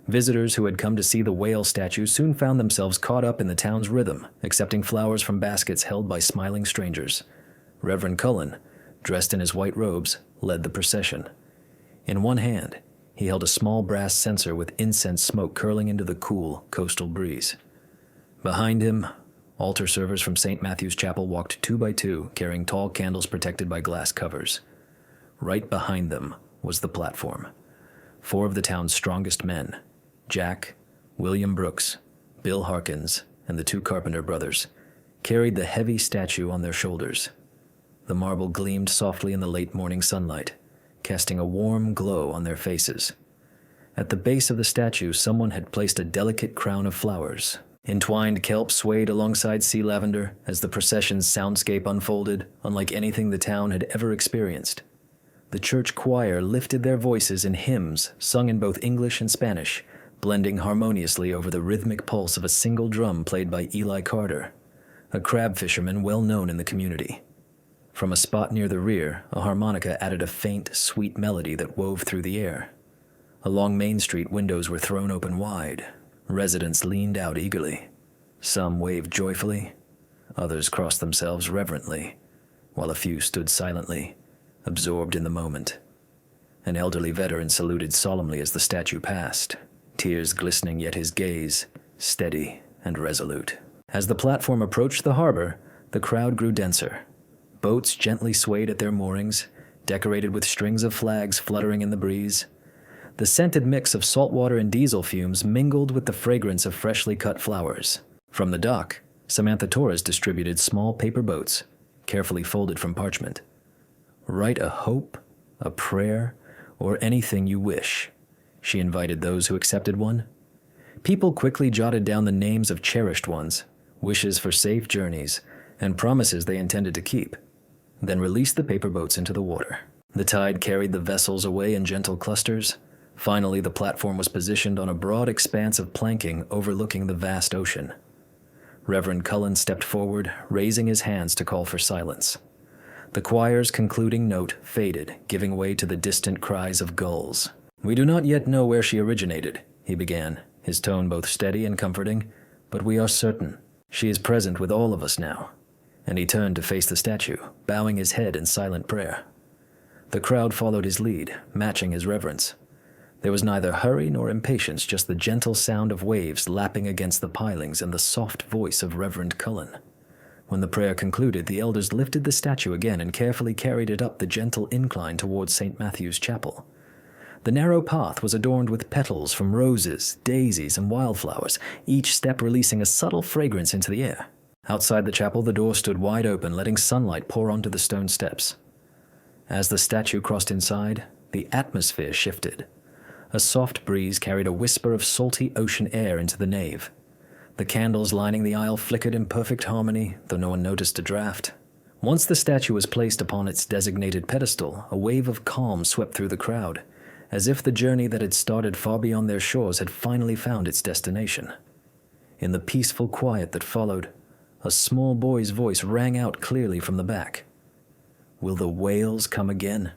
Visitors who had come to see the whale statue soon found themselves caught up in the town's rhythm, accepting flowers from baskets held by smiling strangers. Reverend Cullen, dressed in his white robes, led the procession. In one hand, he held a small brass censer with incense smoke curling into the cool, coastal breeze. Behind him, altar servers from St. Matthew's Chapel walked 2 by 2, carrying tall candles protected by glass covers. Right behind them was the platform. 4 of the town's strongest men, Jack, William Brooks, Bill Harkins, and the 2 Carpenter brothers, carried the heavy statue on their shoulders. The marble gleamed softly in the late morning sunlight, casting a warm glow on their faces. At the base of the statue, someone had placed a delicate crown of flowers. Entwined kelp swayed alongside sea lavender as the procession's soundscape unfolded, unlike anything the town had ever experienced. The church choir lifted their voices in hymns sung in both English and Spanish, blending harmoniously over the rhythmic pulse of a single drum played by Eli Carter, a crab fisherman well known in the community. From a spot near the rear, a harmonica added a faint, sweet melody that wove through the air. Along Main Street, windows were thrown open wide. Residents leaned out eagerly. Some waved joyfully, others crossed themselves reverently, while a few stood silently, absorbed in the moment. An elderly veteran saluted solemnly as the statue passed, tears glistening, yet his gaze steady and resolute. As the platform approached the harbor, the crowd grew denser. Boats gently swayed at their moorings, decorated with strings of flags fluttering in the breeze. The scented mix of saltwater and diesel fumes mingled with the fragrance of freshly cut flowers. From the dock, Samantha Torres distributed small paper boats, carefully folded from parchment. "Write a hope, a prayer, or anything you wish," she invited those who accepted one. People quickly jotted down the names of cherished ones, wishes for safe journeys, and promises they intended to keep, then released the paper boats into the water. The tide carried the vessels away in gentle clusters. Finally, the platform was positioned on a broad expanse of planking overlooking the vast ocean. Reverend Cullen stepped forward, raising his hands to call for silence. The choir's concluding note faded, giving way to the distant cries of gulls. "We do not yet know where she originated," he began, his tone both steady and comforting, "but we are certain. She is present with all of us now." And he turned to face the statue, bowing his head in silent prayer. The crowd followed his lead, matching his reverence. There was neither hurry nor impatience, just the gentle sound of waves lapping against the pilings and the soft voice of Reverend Cullen. When the prayer concluded, the elders lifted the statue again and carefully carried it up the gentle incline towards St. Matthew's Chapel. The narrow path was adorned with petals from roses, daisies, and wildflowers, each step releasing a subtle fragrance into the air. Outside the chapel, the door stood wide open, letting sunlight pour onto the stone steps. As the statue crossed inside, the atmosphere shifted. A soft breeze carried a whisper of salty ocean air into the nave. The candles lining the aisle flickered in perfect harmony, though no one noticed a draft. Once the statue was placed upon its designated pedestal, a wave of calm swept through the crowd, as if the journey that had started far beyond their shores had finally found its destination. In the peaceful quiet that followed, a small boy's voice rang out clearly from the back. "Will the whales come again?"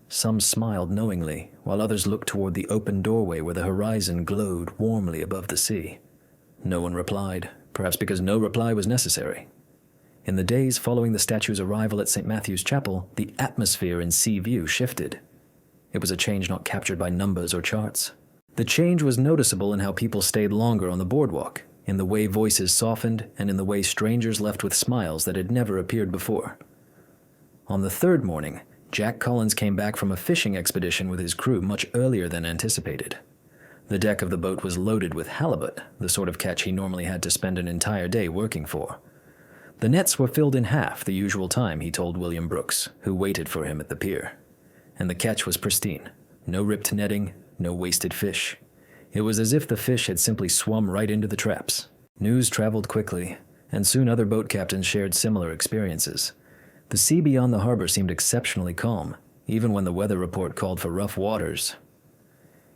Some smiled knowingly, while others looked toward the open doorway where the horizon glowed warmly above the sea. No one replied, perhaps because no reply was necessary. In the days following the statue's arrival at St. Matthew's Chapel, the atmosphere in Sea View shifted. It was a change not captured by numbers or charts. The change was noticeable in how people stayed longer on the boardwalk, in the way voices softened, and in the way strangers left with smiles that had never appeared before. On the third morning, Jack Collins came back from a fishing expedition with his crew much earlier than anticipated. The deck of the boat was loaded with halibut, the sort of catch he normally had to spend an entire day working for. The nets were filled in half the usual time, he told William Brooks, who waited for him at the pier. And the catch was pristine. No ripped netting, no wasted fish. It was as if the fish had simply swum right into the traps. News traveled quickly, and soon other boat captains shared similar experiences. The sea beyond the harbor seemed exceptionally calm, even when the weather report called for rough waters.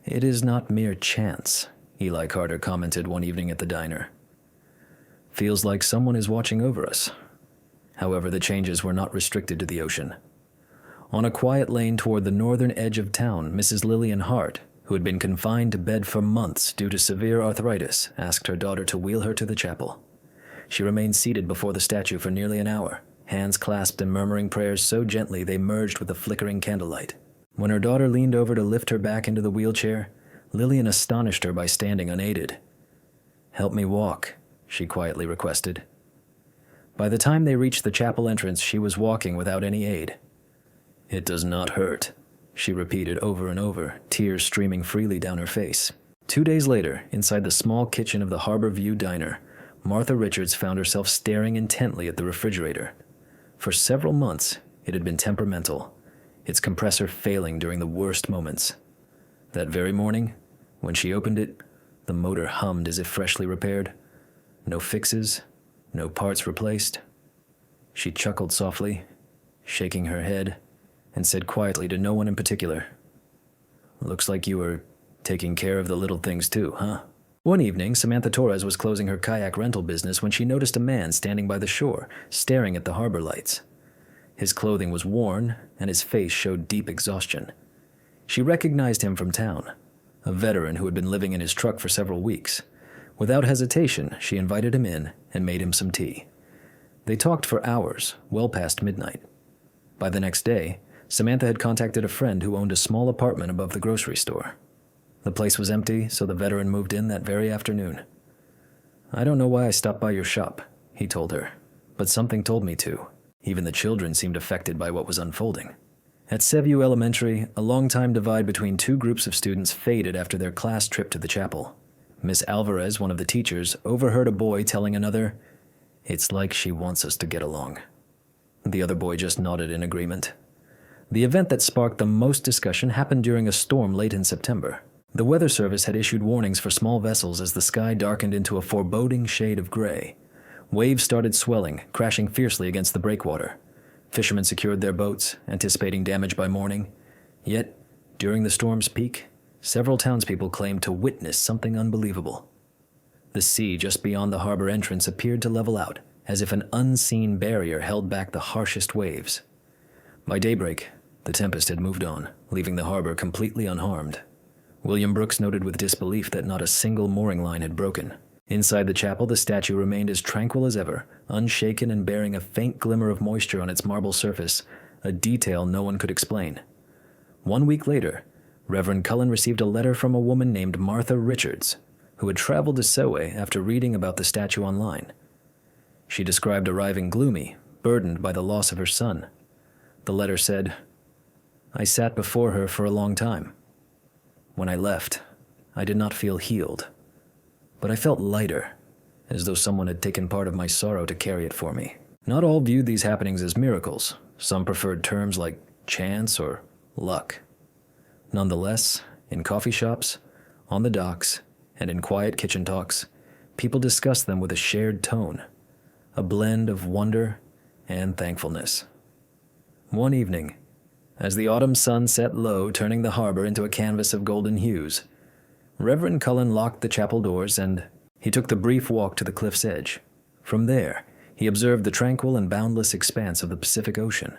"It is not mere chance," Eli Carter commented one evening at the diner. "Feels like someone is watching over us." However, the changes were not restricted to the ocean. On a quiet lane toward the northern edge of town, Mrs. Lillian Hart, who had been confined to bed for months due to severe arthritis, asked her daughter to wheel her to the chapel. She remained seated before the statue for nearly an hour, hands clasped and murmuring prayers so gently they merged with the flickering candlelight. When her daughter leaned over to lift her back into the wheelchair, Lillian astonished her by standing unaided. "Help me walk," she quietly requested. By the time they reached the chapel entrance, she was walking without any aid. "It does not hurt," she repeated over and over, tears streaming freely down her face. 2 days later, inside the small kitchen of the Harbor View Diner, Martha Richards found herself staring intently at the refrigerator. For several months, it had been temperamental, its compressor failing during the worst moments. That very morning, when she opened it, the motor hummed as if freshly repaired. No fixes, no parts replaced. She chuckled softly, shaking her head, and said quietly to no one in particular, "Looks like you were taking care of the little things too, huh?" One evening, Samantha Torres was closing her kayak rental business when she noticed a man standing by the shore, staring at the harbor lights. His clothing was worn, and his face showed deep exhaustion. She recognized him from town, a veteran who had been living in his truck for several weeks. Without hesitation, she invited him in and made him some tea. They talked for hours, well past midnight. By the next day, Samantha had contacted a friend who owned a small apartment above the grocery store. The place was empty, so the veteran moved in that very afternoon. "I don't know why I stopped by your shop," he told her, "but something told me to." Even the children seemed affected by what was unfolding. At Seaview Elementary, a long-time divide between two groups of students faded after their class trip to the chapel. Miss Alvarez, one of the teachers, overheard a boy telling another, "It's like she wants us to get along." The other boy just nodded in agreement. The event that sparked the most discussion happened during a storm late in September. The Weather Service had issued warnings for small vessels as the sky darkened into a foreboding shade of gray. Waves started swelling, crashing fiercely against the breakwater. Fishermen secured their boats, anticipating damage by morning. Yet, during the storm's peak, several townspeople claimed to witness something unbelievable. The sea just beyond the harbor entrance appeared to level out, as if an unseen barrier held back the harshest waves. By daybreak, the tempest had moved on, leaving the harbor completely unharmed. William Brooks noted with disbelief that not a single mooring line had broken. Inside the chapel, the statue remained as tranquil as ever, unshaken and bearing a faint glimmer of moisture on its marble surface, a detail no one could explain. 1 week later, Reverend Cullen received a letter from a woman named Martha Richards, who had traveled to Seaway after reading about the statue online. She described arriving gloomy, burdened by the loss of her son. The letter said, "I sat before her for a long time. When I left, I did not feel healed, but I felt lighter, as though someone had taken part of my sorrow to carry it for me. Not all viewed these happenings as miracles. Some preferred terms like chance or luck. Nonetheless, in coffee shops, on the docks, and in quiet kitchen talks, people discussed them with a shared tone, a blend of wonder and thankfulness. One evening, as the autumn sun set low, turning the harbor into a canvas of golden hues, Reverend Cullen locked the chapel doors and he took the brief walk to the cliff's edge. From there, he observed the tranquil and boundless expanse of the Pacific Ocean.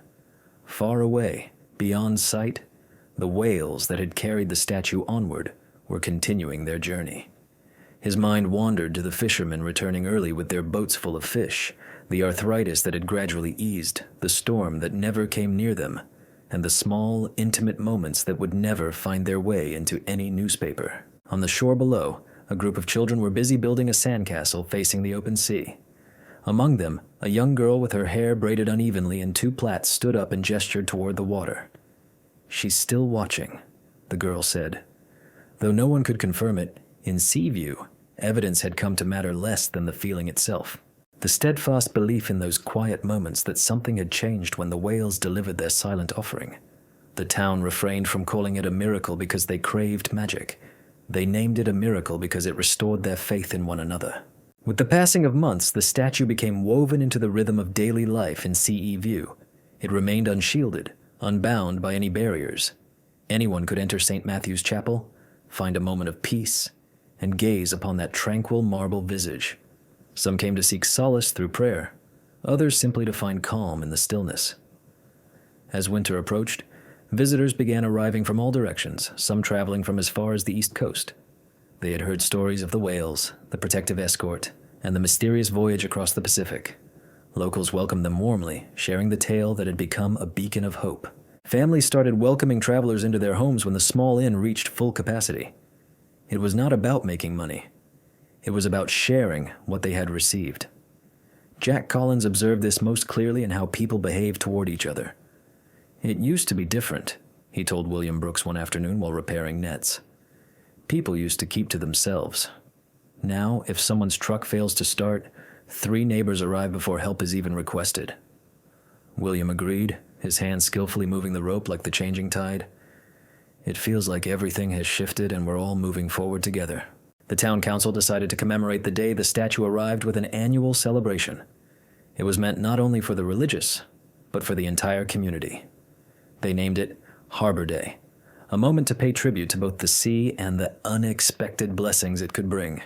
Far away, beyond sight, the whales that had carried the statue onward were continuing their journey. His mind wandered to the fishermen returning early with their boats full of fish, the arthritis that had gradually eased, the storm that never came near them, and the small, intimate moments that would never find their way into any newspaper. On the shore below, a group of children were busy building a sandcastle facing the open sea. Among them, a young girl with her hair braided unevenly in two plaits stood up and gestured toward the water. "She's still watching," the girl said. Though no one could confirm it, in sea view, evidence had come to matter less than the feeling itself. The steadfast belief in those quiet moments that something had changed when the whales delivered their silent offering. The town refrained from calling it a miracle because they craved magic. They named it a miracle because it restored their faith in one another. With the passing of months, the statue became woven into the rhythm of daily life in CE view. It remained unshielded, unbound by any barriers. Anyone could enter St. Matthew's Chapel, find a moment of peace, and gaze upon that tranquil marble visage. Some came to seek solace through prayer, others simply to find calm in the stillness. As winter approached, visitors began arriving from all directions, some traveling from as far as the East Coast. They had heard stories of the whales, the protective escort, and the mysterious voyage across the Pacific. Locals welcomed them warmly, sharing the tale that had become a beacon of hope. Families started welcoming travelers into their homes when the small inn reached full capacity. It was not about making money. It was about sharing what they had received. Jack Collins observed this most clearly in how people behaved toward each other. "It used to be different," he told William Brooks one afternoon while repairing nets. "People used to keep to themselves. Now, if someone's truck fails to start, 3 neighbors arrive before help is even requested." William agreed, his hands skillfully moving the rope like the changing tide. "It feels like everything has shifted and we're all moving forward together." The town council decided to commemorate the day the statue arrived with an annual celebration. It was meant not only for the religious, but for the entire community. They named it Harbor Day, a moment to pay tribute to both the sea and the unexpected blessings it could bring.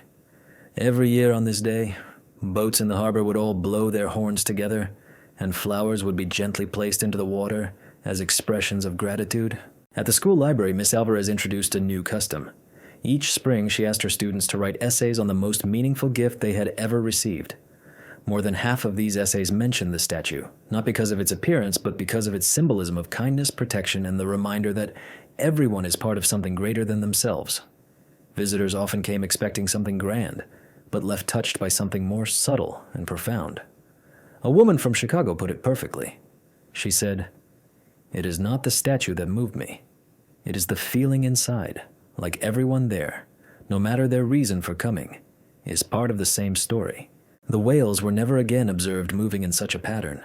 Every year on this day, boats in the harbor would all blow their horns together, and flowers would be gently placed into the water as expressions of gratitude. At the school library, Miss Alvarez introduced a new custom. Each spring, she asked her students to write essays on the most meaningful gift they had ever received. More than half of these essays mentioned the statue, not because of its appearance, but because of its symbolism of kindness, protection, and the reminder that everyone is part of something greater than themselves. Visitors often came expecting something grand, but left touched by something more subtle and profound. A woman from Chicago put it perfectly. She said, "It is not the statue that moved me. It is the feeling inside, like everyone there, no matter their reason for coming, is part of the same story." The whales were never again observed moving in such a pattern,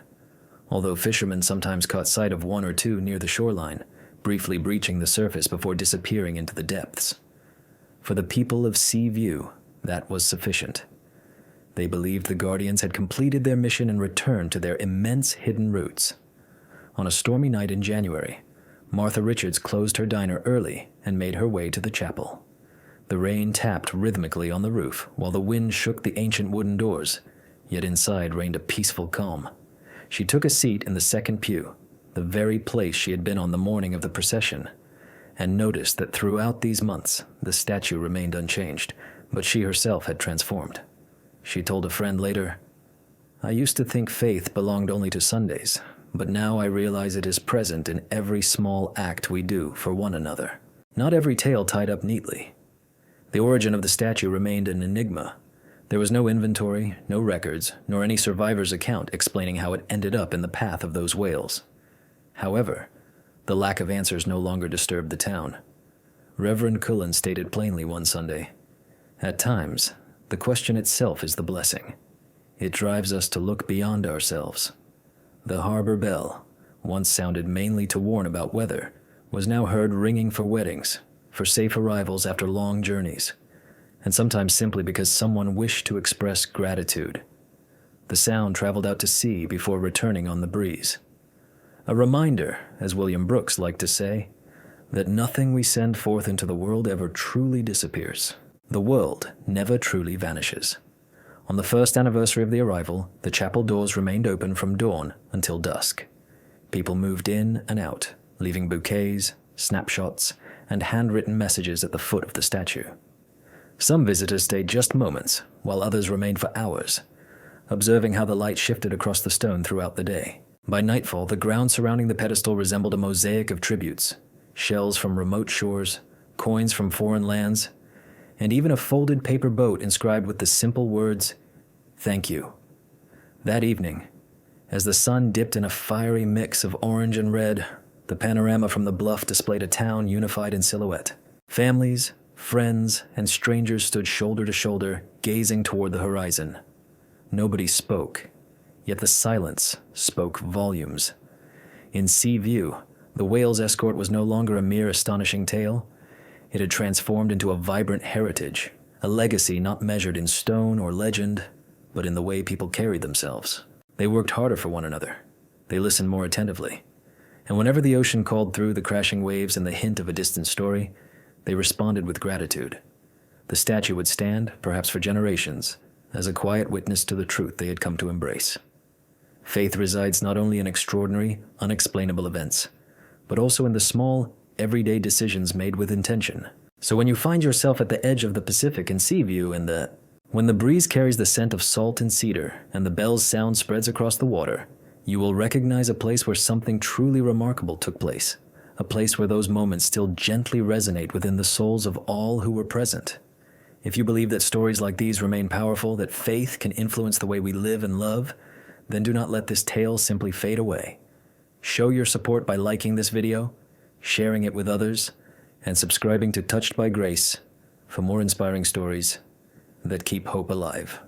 although fishermen sometimes caught sight of 1 or 2 near the shoreline, briefly breaching the surface before disappearing into the depths. For the people of Sea View, that was sufficient. They believed the Guardians had completed their mission and returned to their immense hidden roots. On a stormy night in January, Martha Richards closed her diner early and made her way to the chapel. The rain tapped rhythmically on the roof while the wind shook the ancient wooden doors, yet inside reigned a peaceful calm. She took a seat in the second pew, the very place she had been on the morning of the procession, and noticed that throughout these months the statue remained unchanged, but she herself had transformed. She told a friend later, "I used to think faith belonged only to Sundays, but now I realize it is present in every small act we do for one another." Not every tale tied up neatly. The origin of the statue remained an enigma. There was no inventory, no records, nor any survivor's account explaining how it ended up in the path of those whales. However, the lack of answers no longer disturbed the town. Reverend Cullen stated plainly one Sunday, "At times, The question itself is the blessing. It drives us to look beyond ourselves. The harbor bell, once sounded mainly to warn about weather, was now heard ringing for weddings, for safe arrivals after long journeys, and sometimes simply because someone wished to express gratitude. The sound traveled out to sea before returning on the breeze. A reminder, as William Brooks liked to say, that nothing we send forth into the world ever truly disappears. The world never truly vanishes. On the first anniversary of the arrival, the chapel doors remained open from dawn until dusk. People moved in and out, leaving bouquets, snapshots, and handwritten messages at the foot of the statue. Some visitors stayed just moments, while others remained for hours, observing how the light shifted across the stone throughout the day. By nightfall, the ground surrounding the pedestal resembled a mosaic of tributes, shells from remote shores, coins from foreign lands, and even a folded paper boat inscribed with the simple words, "Thank you." That evening, as the sun dipped in a fiery mix of orange and red, the panorama from the bluff displayed a town unified in silhouette. Families, friends, and strangers stood shoulder to shoulder, gazing toward the horizon. Nobody spoke, yet the silence spoke volumes. In sea view, the whale's escort was no longer a mere astonishing tale. It had transformed into a vibrant heritage, a legacy not measured in stone or legend, but in the way people carried themselves. They worked harder for one another. They listened more attentively. And whenever the ocean called through the crashing waves and the hint of a distant story, they responded with gratitude. The statue would stand, perhaps for generations, as a quiet witness to the truth they had come to embrace. Faith resides not only in extraordinary, unexplainable events, but also in the small, everyday decisions made with intention. So when you find yourself at the edge of the Pacific in sea view when the breeze carries the scent of salt and cedar and the bell's sound spreads across the water, you will recognize a place where something truly remarkable took place, a place where those moments still gently resonate within the souls of all who were present. If you believe that stories like these remain powerful, that faith can influence the way we live and love, then do not let this tale simply fade away. Show your support by liking this video, sharing it with others, and subscribing to Touched by Grace for more inspiring stories that keep hope alive.